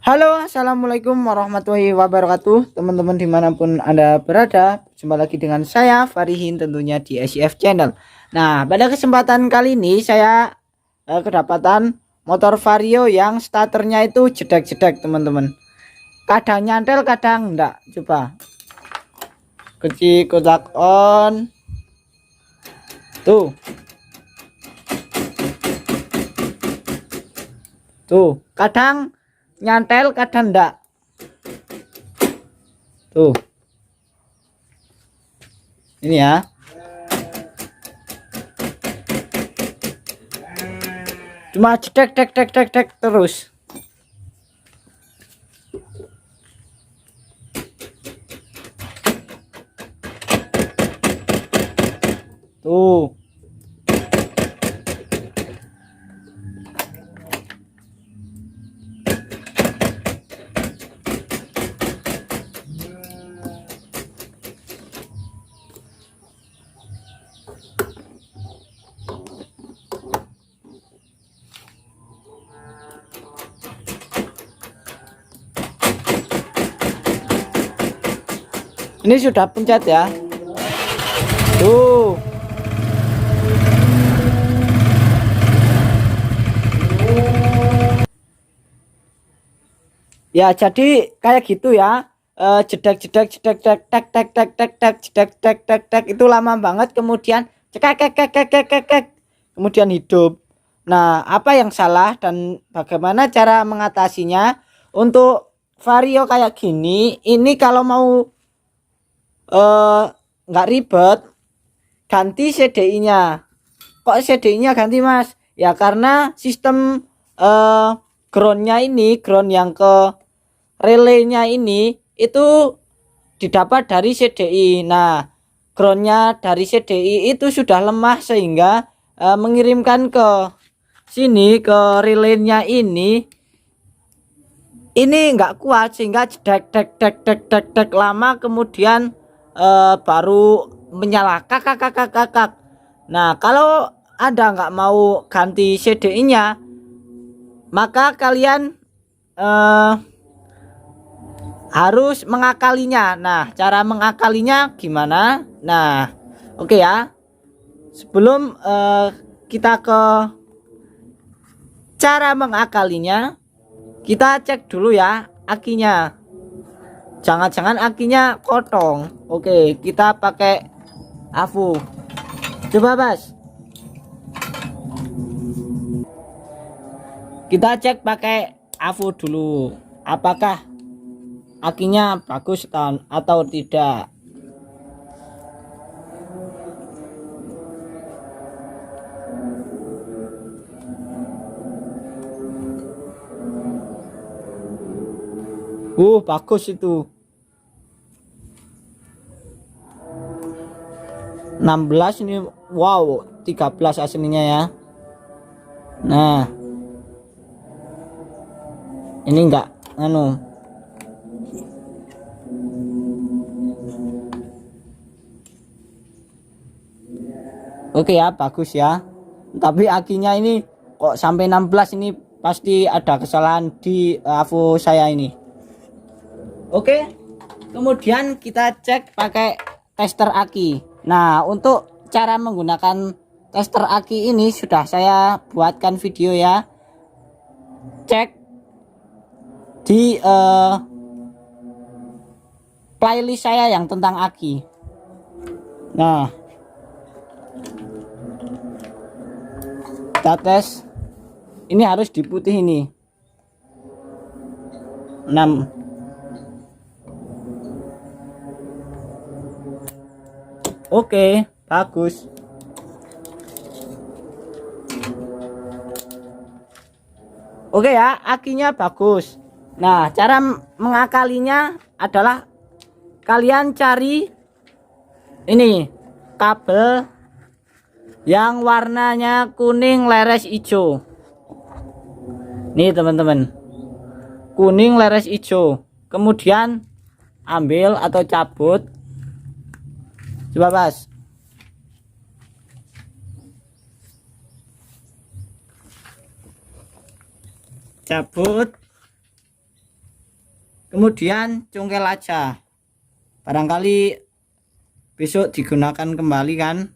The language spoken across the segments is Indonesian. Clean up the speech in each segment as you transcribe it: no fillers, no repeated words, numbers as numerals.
Halo, assalamualaikum warahmatullahi wabarakatuh, teman-teman dimanapun Anda berada. Jumpa lagi dengan saya Farihin, tentunya di SIF Channel. Nah, pada kesempatan kali ini saya kedapatan motor Vario yang starternya itu jedek-jedek, teman-teman. Kadang nyantel, kadang enggak. Coba kunci kotak on. Tuh, kadang nyantel, kadang enggak. Tuh, ini ya. Cuma jedek dek dek dek dek terus. Tuh. Ini sudah pencet ya. Tuh. Ya, jadi kayak gitu ya. Jedek jedek jedek jedek tek tek tek tek tek jedek tek tek tek itu lama banget, kemudian cekek kek kek kek kek kek kek, kemudian hidup. Nah, apa yang salah dan bagaimana cara mengatasinya? Untuk Vario kayak gini, ini kalau mau nggak ribet, ganti CDI-nya. Kok CDI-nya ganti, Mas? Ya karena sistem groundnya ini, ground yang ke relaynya ini itu didapat dari CDI. Nah, groundnya dari CDI itu sudah lemah sehingga mengirimkan ke sini, ke relaynya ini nggak kuat, sehingga jedek dek dek dek dek dek lama, kemudian baru menyala kakak kakak kakak. Nah, kalau Anda nggak mau ganti CDI-nya, maka kalian harus mengakalinya. Nah, cara mengakalinya gimana? Nah, oke ya. Sebelum kita ke cara mengakalinya, kita cek dulu ya akinya. Jangan-jangan akinya kotong. Oke, kita pakai AVO. Coba, Mas. Kita cek pakai AVO dulu. Apakah akinya bagus atau tidak? Bagus itu. 16 ini, wow, 13 aslinya ya. Nah, ini enggak anu. Oke ya, bagus ya. Tapi akinya ini kok sampai 16, ini pasti ada kesalahan di AVO saya ini. Oke. Kemudian kita cek pakai tester aki. Nah, untuk cara menggunakan tester aki ini sudah saya buatkan video ya. Cek di playlist saya yang tentang aki. Nah, kita tes. Ini harus diputih ini. 6. Oke, bagus. Oke ya, akinya bagus. Nah, cara mengakalinya adalah kalian cari ini kabel yang warnanya kuning leres hijau. Nih teman-teman, kuning leres hijau. Kemudian ambil atau cabut. Coba, Mas. Cabut. Kemudian congkel aja, barangkali besok digunakan kembali kan.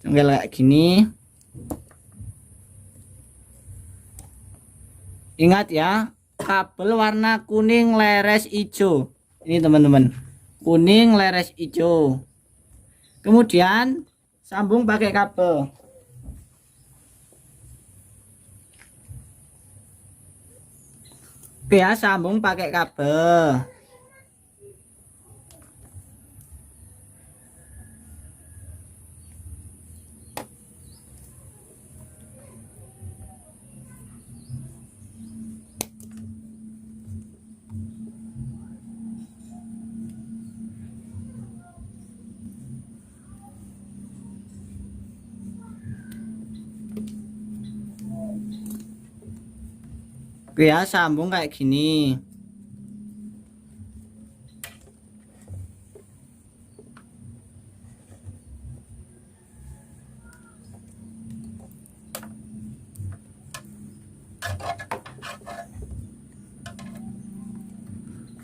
Congkel kayak gini. Ingat ya, kabel warna kuning leres hijau. Ini teman-teman, kuning leres hijau. Kemudian sambung pakai kabel. Oke ya, sambung pakai kabel. Oke ya, sambung kayak gini.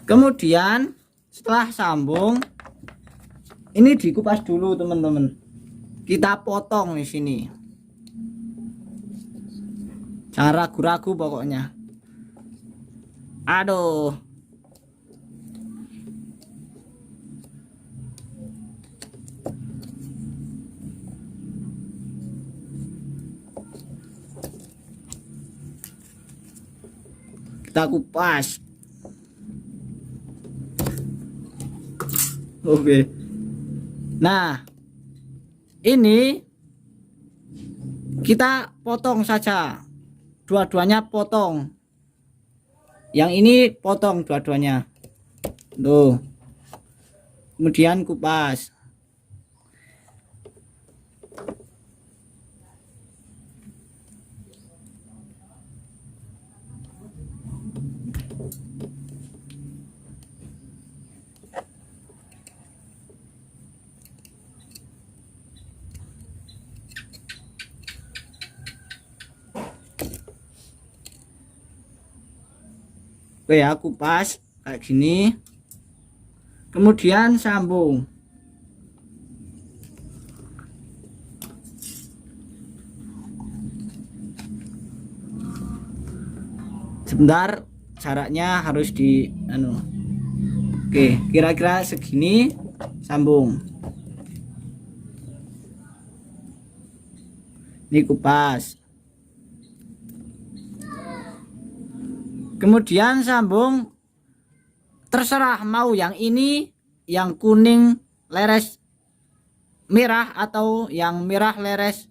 Kemudian setelah sambung, ini dikupas dulu teman-teman. Kita potong di sini. Jangan ragu-ragu pokoknya. Aduh. Kita kupas. Oke. Nah, ini kita potong saja. Dua-duanya potong. Yang ini potong dua-duanya. Tuh. Kemudian kupas. Oke ya, kupas kayak gini. Kemudian sambung. Sebentar, jaraknya harus di Oke, kira-kira segini, sambung. Ini kupas. Kemudian sambung, terserah mau yang ini, yang kuning leres merah atau yang merah leres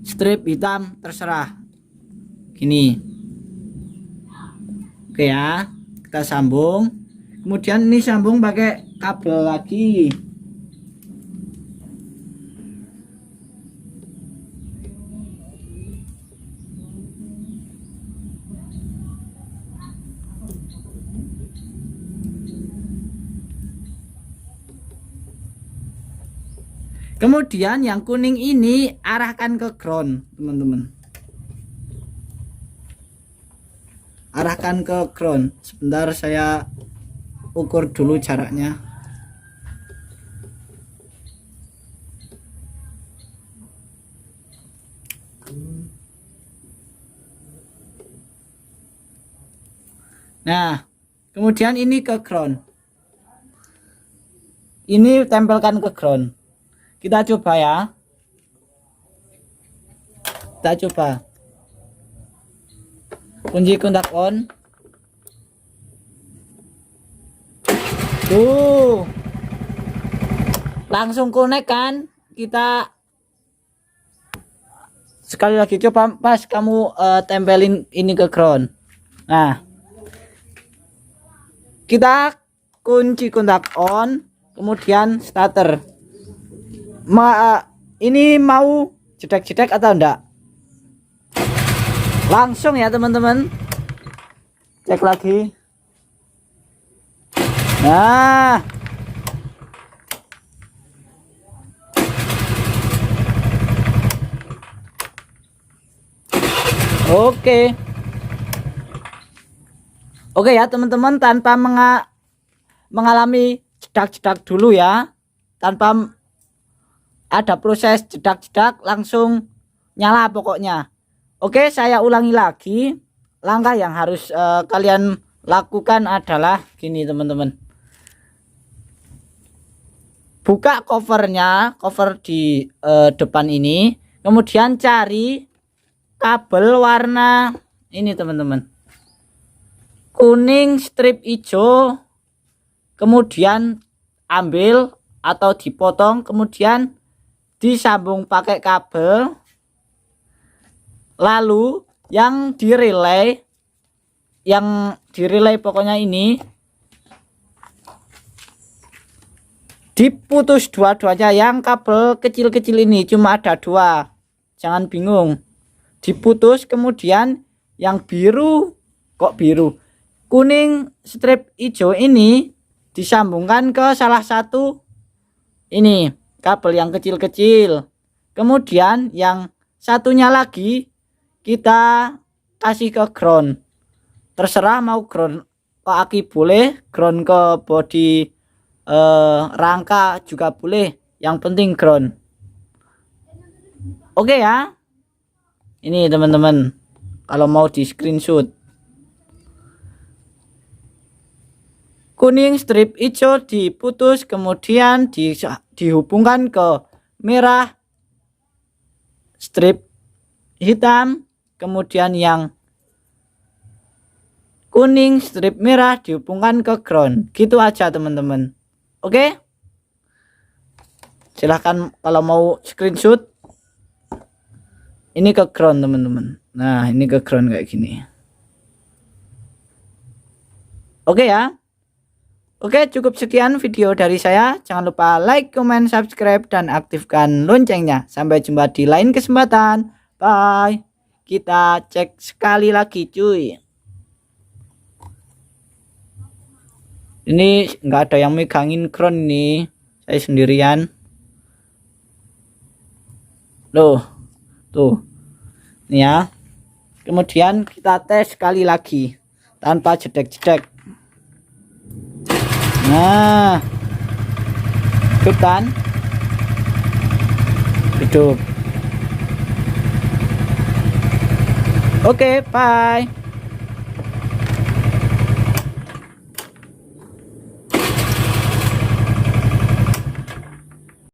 strip hitam, terserah. Gini. Oke ya, kita sambung. Kemudian ini sambung pakai kabel lagi. Kemudian yang kuning ini arahkan ke ground, teman-teman. Arahkan ke ground. Sebentar, saya ukur dulu jaraknya. Nah, kemudian ini ke ground. Ini tempelkan ke ground. Kita coba ya. Kita coba. Kunci kontak on. Tuh. Langsung connect kan? Kita sekali lagi coba pas kamu tempelin ini ke ground. Nah. Kita kunci kontak on, kemudian starter. Ini mau jedek-jedek atau enggak? Langsung ya teman-teman. Cek lagi. Nah. Oke. Oke ya teman-teman, tanpa mengalami jedak-jedak dulu ya, tanpa ada proses jedak-jedak, langsung nyala pokoknya. Oke, saya ulangi lagi. Langkah yang harus kalian lakukan adalah gini teman-teman. Buka covernya, cover di depan ini, kemudian cari kabel warna ini teman-teman, kuning strip hijau, kemudian ambil atau dipotong, kemudian disambung pakai kabel, lalu yang direlay pokoknya ini diputus dua-duanya. Yang kabel kecil-kecil ini cuma ada 2, jangan bingung, diputus. Kemudian yang biru, kok biru, kuning strip hijau ini disambungkan ke salah satu ini kabel yang kecil-kecil. Kemudian yang satunya lagi kita kasih ke ground, terserah mau ground ke aki boleh, ground ke body rangka juga boleh, yang penting ground. Oke ya, ini teman-teman kalau mau di screenshot, kuning strip hijau diputus, kemudian dihubungkan ke merah strip hitam, kemudian yang kuning strip merah dihubungkan ke ground. Gitu aja teman-teman. Oke, silahkan kalau mau screenshot. Ini ke ground teman-teman. Nah, ini ke ground kayak gini. Oke ya. Oke, cukup sekian video dari saya. Jangan lupa like, comment, subscribe, dan aktifkan loncengnya. Sampai jumpa di lain kesempatan. Bye. Kita cek sekali lagi cuy. Ini nggak ada yang megangin ground nih. Saya sendirian. Loh. Tuh. Nih ya. Kemudian kita tes sekali lagi tanpa jedek-jedek. Nah, hidup kan? Hidup. Oke, bye.